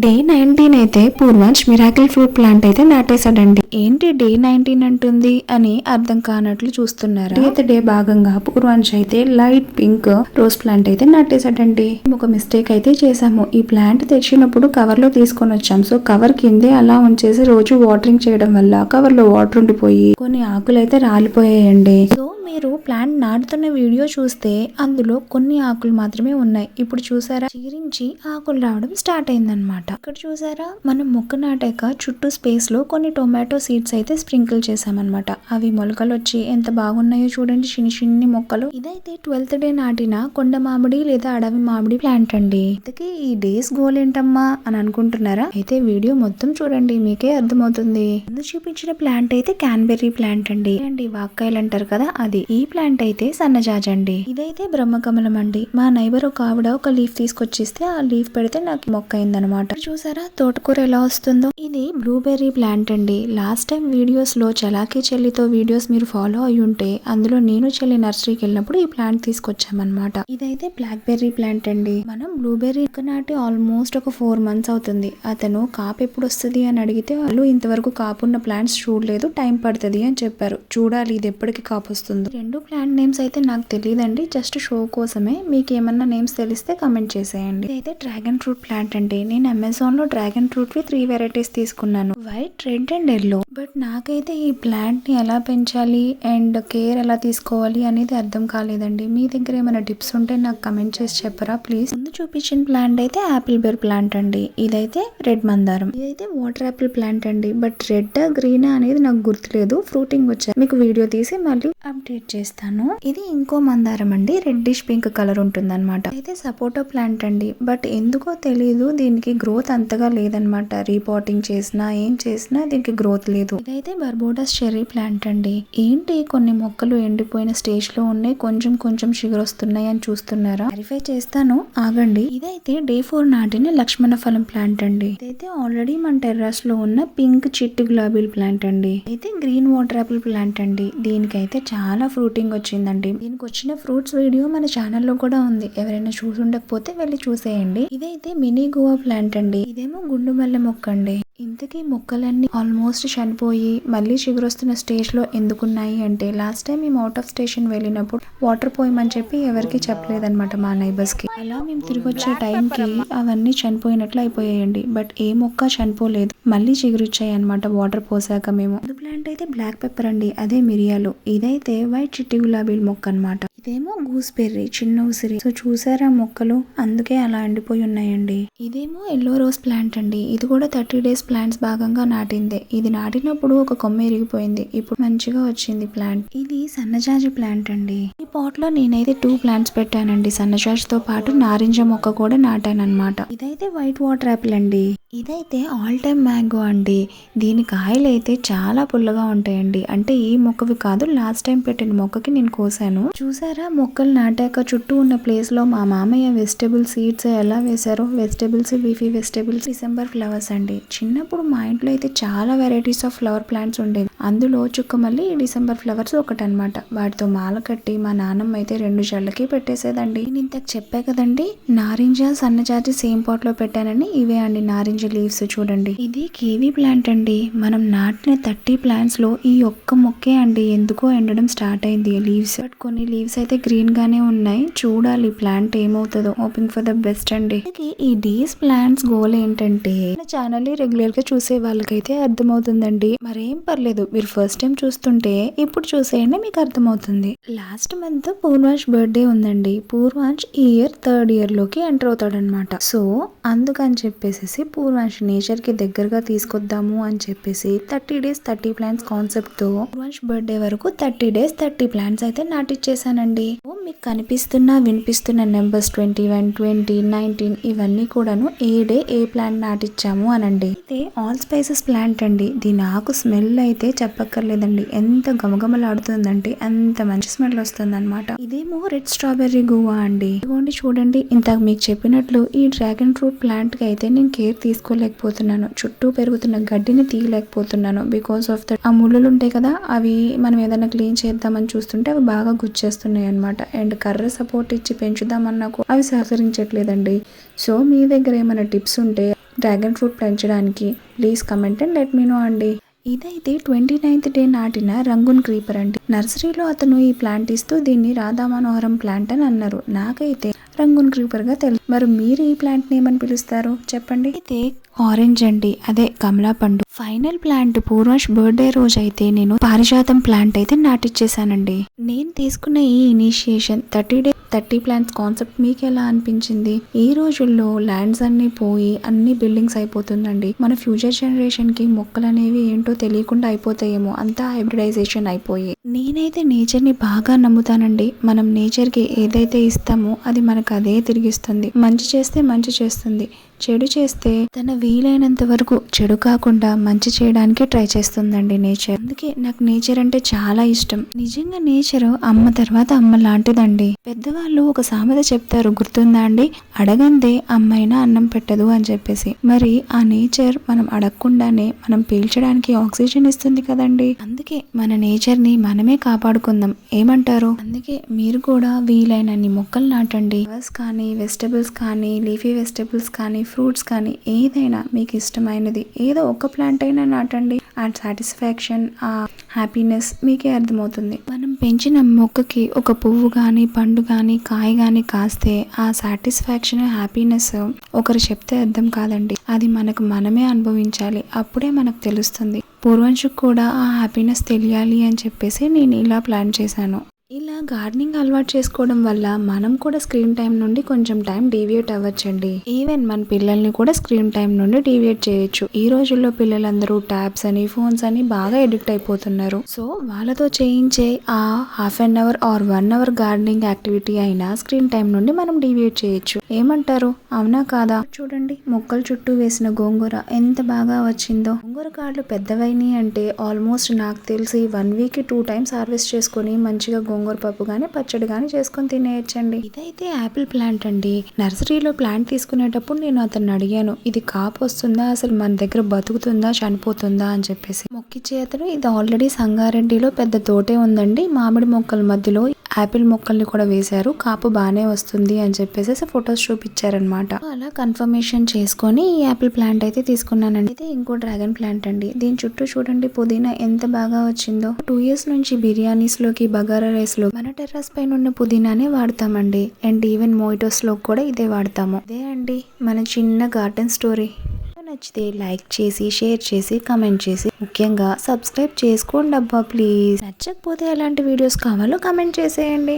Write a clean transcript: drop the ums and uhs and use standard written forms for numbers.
Day 19 అయితే పూర్వాంశ్ miracle fruit plant అయితే నాటేశాడండి. ఏంటి డే 19 అంటుంది అని అర్థం కానట్లు చూస్తున్నారు. డే భాగంగా పూర్వాంశ్ అయితే లైట్ పింక్ రోజ్ ప్లాంట్ అయితే నాటేశాడండి. ఒక మిస్టేక్ అయితే చేసాము. ఈ ప్లాంట్ తెచ్చినప్పుడు కవర్ లో తీసుకొని వచ్చాం. సో కవర్ కిందే అలా ఉంచేసి రోజు వాటరింగ్ చేయడం వల్ల కవర్ లో వాటర్ ఉండిపోయి కొన్ని ఆకులు అయితే రాలిపోయాయండి. సో మీరు ప్లాంట్ నాటుతున్న వీడియో చూస్తే అందులో కొన్ని ఆకులు మాత్రమే ఉన్నాయి. ఇప్పుడు చూసారా, చీరించి ఆకులు రావడం స్టార్ట్ అయిందనమాట. ఇక్కడ చూసారా, మనం మొక్క నాటాక చుట్టూ స్పేస్ లో కొన్ని టొమాటో సీడ్స్ అయితే స్ప్రింకిల్ చేసామన్నమాట. అవి మొలకలు వచ్చి ఎంత బాగున్నాయో చూడండి, చిన్ని మొక్కలు. ఇదైతే 12th డే నాటిన కొండ మామిడి లేదా అడవి మామిడి ప్లాంట్ అండి. ఇంతకీ ఈ డేస్ గోల్ ఏంటమ్మా అని అనుకుంటున్నారా? అయితే వీడియో మొత్తం చూడండి, మీకే అర్థమవుతుంది. ముందు చూపించిన ప్లాంట్ అయితే క్యాన్బెర్రీ ప్లాంట్ అండి. వాక్కాయలు అంటారు కదా, అది. ఈ ప్లాంట్ అయితే సన్నజాజి అండి. ఇదైతే బ్రహ్మకమలం అండి. మా నైబర్ ఒక ఆవిడ ఒక లీఫ్ తీసుకొచ్చిస్తే ఆ లీఫ్ పెడితే నాకు మొక్క అయిందనమాట. చూసారా తోటకూర ఎలా వస్తుందో. ఇది బ్లూబెర్రీ ప్లాంట్ అండి. లాస్ట్ టైం వీడియోస్ లో చలాకీ చెల్లితో వీడియోస్ మీరు ఫాలో అయి ఉంటే అందులో నేను చెల్లి నర్సరీకి వెళ్ళినప్పుడు ఈ ప్లాంట్ తీసుకొచ్చామన్నమాట. ఇదైతే బ్లాక్ బెర్రీ ప్లాంట్ అండి. మనం బ్లూబెర్రీ నాటి ఆల్మోస్ట్ ఒక 4 months అవుతుంది. అతను కాపు ఎప్పుడు వస్తుంది అని అడిగితే వాళ్ళు ఇంతవరకు కాపున్న ప్లాంట్స్ చూడలేదు, టైం పడుతుంది అని చెప్పారు. చూడాలి ఇది ఎప్పటికి కాపు వస్తుందో. రెండు ప్లాంట్ నేమ్స్ అయితే నాకు తెలియదండి, జస్ట్ షో కోసమే. మీకు ఏమన్నా నేమ్స్ తెలిస్తే కమెంట్ చేసేయండి. ఇదైతే డ్రాగన్ ఫ్రూట్ ప్లాంట్ అండి. నేను అమెజాన్ లో డ్రాగన్ ఫ్రూట్ వి 3 varieties తీసుకున్నాను, white, red and yellow. But నాకైతే ఈ ప్లాంట్ ని ఎలా పెంచాలి అండ్ కేర్ ఎలా తీసుకోవాలి అనేది అర్థం కాలేదండి. మీ దగ్గర ఏమైనా టిప్స్ ఉంటే నాకు కమెంట్ చేసి చెప్పరా ప్లీజ్. ముందు చూపించిన ప్లాంట్ అయితే యాపిల్ బెర్ ప్లాంట్ అండి. ఇదైతే రెడ్ మందారం. ఇదైతే వాటర్ యాపిల్ ప్లాంట్ అండి. బట్ రెడ్ గ్రీన్ అనేది నాకు గుర్తులేదు, ఫ్రూటింగ్ వచ్చాయి. మీకు వీడియో తీసి మళ్ళీ అప్డేట్ చేస్తాను. ఇది ఇంకో మందారం అండి, రెడ్డిష్ పింక్ కలర్ ఉంటుంది అనమాట. అయితే సపోటా ప్లాంట్ అండి. బట్ ఎందుకో తెలియదు, దీనికి గ్రోత్ అంతగా లేదనమాట. రీపాటింగ్ చేసినా ఏం చేసినా దీనికి గ్రోత్ లేదు. ఇదైతే బర్బోడస్ చెర్రీ ప్లాంట్ అండి. ఏంటి కొన్ని మొక్కలు ఎండిపోయిన స్టేజ్ లో ఉన్నాయి, కొంచెం కొంచెం షుగర్ వస్తున్నాయి అని చూస్తున్నారా? వెరిఫై చేస్తాను, ఆగండి. ఇదైతే డే 4 నాటిన లక్ష్మణ ఫలం ప్లాంట్ అండి. ఇదైతే ఆల్రెడీ మన టెర్రస్ లో ఉన్న పింక్ చిట్టు గులాబీ ప్లాంట్ అండి. అయితే గ్రీన్ వాటర్ యాపిల్ ప్లాంట్ అండి. దీనికైతే చాలా ఫ్రూటింగ్ వచ్చిందండి. దీనికి వచ్చిన ఫ్రూట్స్ వీడియో మన ఛానల్లో కూడా ఉంది, ఎవరైనా చూసి ఉండకపోతే వెళ్ళి చూసేయండి. ఇదైతే మినీ గోవా ప్లాంట్ అండి. ఇదేమో గుండు మల్లె మొక్క అండి. ఇంతకీ మొక్కలన్నీ ఆల్మోస్ట్ చనిపోయి మళ్ళీ చిగురొస్తున్న స్టేజ్ లో ఎందుకున్నాయి అంటే, లాస్ట్ టైం మేము అవుట్ ఆఫ్ స్టేషన్ వెళ్ళినప్పుడు వాటర్ పోయమని చెప్పి ఎవరికి చెప్పలేదన్నమాట మా నైబర్స్ కి. అలా మేము తిరిగి వచ్చే టైం కి అవన్నీ చనిపోయినట్లు అయిపోయాయండి. బట్ ఏ మొక్క చనిపోలేదు, మళ్ళీ చిగురిచ్చాయి అనమాట వాటర్ పోసాక మేము. ప్లాంట్ అయితే బ్లాక్ పెప్పర్ అండి, అదే మిరియాలు. ఇదైతే వైట్ చిట్టి గులాబీ మొక్క అనమాట. ఇదేమో గూస్బెర్రీ, చిన్న ఉసిరి. సో చూసారా మొక్కలు, అందుకే అలా ఎండిపోయి ఉన్నాయండి. ఇదేమో ఎల్లో రోజ్ ప్లాంట్ అండి. ఇది కూడా 30 days ప్లాంట్స్ భాగంగా నాటిందే. ఇది నాటినప్పుడు ఒక కొమ్మ ఎరిగిపోయింది, ఇప్పుడు మంచిగా వచ్చింది ప్లాంట్. ఇది సన్నజాజి ప్లాంట్ అండి. ఈ పాట్ లో నేనైతే 2 ప్లాంట్స్ పెట్టానండి. సన్నజాజితో పాటు నారింజ మొక్క కూడా నాటానన్నమాట. ఇదైతే వైట్ వాటర్ యాపిల్ అండి. ఇదైతే ఆల్ టైమ్ మ్యాంగో అండి. దీని కాయలు అయితే చాలా పుల్లగా ఉంటాయండి. అంటే ఈ మొక్కవి కాదు, లాస్ట్ టైం పెట్టిన మొక్కకి నేను కోసాను. చూసారా మొక్కలు నాటాక చుట్టూ ఉన్న ప్లేస్ లో మా మామయ్య వెజిటబుల్ సీడ్స్ ఎలా వేశారో. Vegetables, leafy vegetables, December flowers అండి. చిన్నప్పుడు మా ఇంట్లో అయితే చాలా వెరైటీస్ ఆఫ్ ఫ్లవర్ ప్లాంట్స్ ఉండేవి. అందులో చుక్కమల్లి, డిసెంబర్ ఫ్లవర్స్ ఒకటనమాట. వాటితో మాల కట్టి మా నాన్నమ్మ అయితే 2 జళ్ళకి పెట్టేసేదండి. నేను ఇంతకు చెప్పా కదండి, నారింజ సన్నజాజి సేమ్ పాట్ లో పెట్టానని. ఇవే అండి నారింజ లీవ్స్. చూడండి, ఇది కివీ ప్లాంట్ అండి. మనం నాటిన 30 ప్లాంట్స్ లో ఈ ఒక్క మొక్కే అండి ఎందుకో ఎండడం స్టార్ట్ అయింది లీవ్స్. బట్ కొన్ని లీవ్స్ అయితే గ్రీన్ గానే ఉన్నాయి. చూడాలి ప్లాంట్ ఏమవుతుందో. హోపింగ్ ఫర్ ద బెస్ట్ అండి. ఈ డేస్ ప్లాంట్స్ గోల్ ఏంటంటే, మన ఛానల్ ని రెగ్యులర్ గా చూసే వాళ్ళకైతే అర్థమవుతుందండి. మరేం పర్లేదు, మీరు ఫస్ట్ టైం చూస్తుంటే ఇప్పుడు చూసేయండి, మీకు అర్థమవుతుంది. లాస్ట్ మంత్ పూర్వాంశ్ బర్త్డే ఉందండి. పూర్వాంశ్ ఈ ఇయర్ 3rd year లోకి ఎంటర్ అవుతాడు అనమాట. సో అందుకని చెప్పేసి పూర్వాంశ్ నేచర్ కి దగ్గరగా తీసుకొద్దాము అని చెప్పేసి 30 days 30 plants కాన్సెప్ట్ తో పూర్వాంశ్ బర్త్డే వరకు 30 days 30 plants అయితే నాటిచ్చేసానండి. మీకు కనిపిస్తున్న వినిపిస్తున్న నెంబర్స్ 21, 20, 19 ఇవన్నీ కూడాను ఏ డే ఏ ప్లాంట్ నాటిచ్చాము అనండి. అయితే ఆల్ స్పైసెస్ ప్లాంట్ అండి. దీని ఆకు స్మెల్ అయితే చెప్పక్కర్లేదండి, ఎంత గమగమలాడుతుందంటే అంత మంచి స్మెల్ వస్తుంది అనమాట. ఇదేమో రెడ్ స్ట్రాబెర్రీ గువా అండి. ఇదిగోండి చూడండి, ఇంతకు మీకు చెప్పినట్లు ఈ డ్రాగన్ ఫ్రూట్ ప్లాంట్ కి అయితే నేను కేర్ తీసుకోలేకపోతున్నాను. చుట్టూ పెరుగుతున్న గడ్డిని తీయలేకపోతున్నాను. బికాస్ ఆఫ్ దట్ ఆ ముళ్ళులు ఉంటాయి కదా, అవి మనం ఏదైనా క్లీన్ చేద్దామని చూస్తుంటే అవి బాగా గుచ్చేస్తున్నాయి అనమాట. అండ్ కర్ర సపోర్ట్ ఇచ్చి పెంచుదామన్నా అవి సహకరించట్లేదండి. సో మీ దగ్గర ఏమైనా టిప్స్ ఉంటే డ్రాగన్ ఫ్రూట్ పెంచడానికి please comment and let me know అండి. ఇదైతే 29th డే నాటిన రంగున్ క్రీపర్ అండి. నర్సరీలో అతను ఈ ప్లాంట్ ఇస్తూ దీన్ని రాధా మనోహరం ప్లాంట్ అని అన్నారు. నాకైతే రంగున్ క్రీపర్ గా తెలుసు. మరి మీరు ఈ ప్లాంట్ ని ఏమని పిలుస్తారు చెప్పండి. అయితే ఆరెంజ్ అండి, అదే కమలా పండు. ఫైనల్ ప్లాంట్ పూర్వాష్ బర్త్డే రోజు అయితే నేను పారిజాతం ప్లాంట్ అయితే నాటిచ్చేసానండి. నేను తీసుకున్న ఈ ఇనిషియేషన్ 30 ప్లాంట్స్ కాన్సెప్ట్ మీకు ఎలా అనిపించింది? ఈ రోజుల్లో ల్యాండ్స్ అన్ని పోయి అన్ని బిల్డింగ్స్ అయిపోతుందండి. మన ఫ్యూచర్ జనరేషన్ కి మొక్కలు అనేవి ఏంటో తెలియకుండా అయిపోతాయేమో, అంతా హైబ్రిడైజేషన్ అయిపోయి. నేనైతే నేచర్ ని బాగా నమ్ముతానండి. మనం నేచర్ కి ఏదైతే ఇస్తామో అది మనకు అదే తిరిగిస్తుంది. మంచి చేస్తే మంచి చేస్తుంది, చెడు చేస్తే తన వీలైనంత వరకు చెడు కాకుండా మంచి చేయడానికి ట్రై చేస్తుందండి నేచర్. అందుకే నాకు నేచర్ అంటే చాలా ఇష్టం. నిజంగా నేచర్ అమ్మ తర్వాత అమ్మ లాంటిదండి. పెద్దవాళ్ళు ఒక సామెత చెప్తారు, గుర్తుందా అండి? అడగందే అమ్మైనా అన్నం పెట్టదు అని చెప్పేసి. మరి ఆ నేచర్ మనం అడగకుండానే మనం పీల్చడానికి ఆక్సిజన్ ఇస్తుంది కదండి. అందుకే మన నేచర్ ని మనమే కాపాడుకుందాం, ఏమంటారు? అందుకే మీరు కూడా వీలైనన్ని మొక్కలు నాటండి. ఫ్లవర్స్ కానీ, వెజిటబుల్స్ కానీ, లీఫీ వెజిటబుల్స్ కానీ, ఫ్రూట్స్ కానీ, ఏదైనా మీకు ఇష్టమైనది ఏదో ఒక ప్లాంట్ అయినా నాటండి. ఆ సాటిస్ఫాక్షన్, ఆ హ్యాపీనెస్ మీకే అర్థమవుతుంది. మనం పెంచిన మొక్కకి ఒక పువ్వు కానీ, పండు కానీ, కాయ కానీ కాస్తే ఆ సాటిస్ఫాక్షన్, హ్యాపీనెస్ ఒకరు చెప్తే అర్థం కాదండి. అది మనకు మనమే అనుభవించాలి, అప్పుడే మనకు తెలుస్తుంది. పూర్వంశుకు కూడా ఆ హ్యాపీనెస్ తెలియాలి అని చెప్పేసి నేను ఇలా ప్లాన్ చేశాను. ఇలా గార్డెనింగ్ అలవాటు చేసుకోవడం వల్ల మనం కూడా స్క్రీన్ టైం నుండి కొంచెం టైం డీవియేట్ అవ్వచ్చండి. ఈవెన్ మన పిల్లల్ని కూడా స్క్రీన్ టైం నుండి డీవియేట్ చేయొచ్చు. ఈ రోజుల్లో పిల్లలందరూ ట్యాబ్స్ అని, ఫోన్స్ అని బాగా ఎడిక్ట్ అయిపోతున్నారు. సో వాళ్ళతో చేయించే ఆ ½ an hour or 1 hour gardening activity అయినా స్క్రీన్ టైం నుండి మనం డీవియేట్ చేయొచ్చు. ఏమంటారు? అవునా కాదా? చూడండి, మొక్కల చుట్టూ వేసిన గోంగూర ఎంత బాగా వచ్చిందో. గోంగూర కాడలు పెద్దవైనాయి అంటే ఆల్మోస్ట్ నాకు తెలిసి 1 week 2 times హార్వెస్ట్ చేసుకుని మంచిగా గోంగూర పప్పు గానీ, పచ్చడి గానీ చేసుకొని తినేయచ్చండి. ఇదైతే యాపిల్ ప్లాంట్ అండి. నర్సరీలో ప్లాంట్ తీసుకునేటప్పుడు నేను అతన్ని అడిగాను, ఇది కాపు వస్తుందా, అసలు మన దగ్గర బతుకుతుందా, చనిపోతుందా అని చెప్పేసి. మొక్కిచ్చే అతను ఇది ఆల్రెడీ సంగారెడ్డిలో పెద్ద తోటే ఉందండి, మామిడి మొక్కల మధ్యలో యాపిల్ మొక్కల్ని కూడా వేశారు, కాపు బాగానే వస్తుంది అని చెప్పేసి ఫొటోస్ చూపించారనమాట. అలా కన్ఫర్మేషన్ చేసుకొని ఈ యాపిల్ ప్లాంట్ అయితే తీసుకున్నానండి. అయితే ఇంకో డ్రాగన్ ప్లాంట్ అండి. దీని చుట్టూ చూడండి పుదీనా ఎంత బాగా వచ్చిందో. 2 years నుంచి బిర్యానీస్ లోకి, బగారా రైస్ లో మన టెర్రస్ పైన ఉన్న పుదీనానే వాడతామండి. అండ్ ఈవెన్ మోయిటోస్ లో కూడా ఇదే వాడతాము. ఇదే అండి మన చిన్న గార్డెన్ స్టోరీ. నచ్చితే లైక్ చేసి, షేర్ చేసి, కమెంట్ చేసి, ముఖ్యంగా సబ్స్క్రైబ్ చేసుకోండి అబ్బా ప్లీజ్. నచ్చకపోతే ఎలాంటి వీడియోస్ కావాలో కమెంట్ చేసేయండి.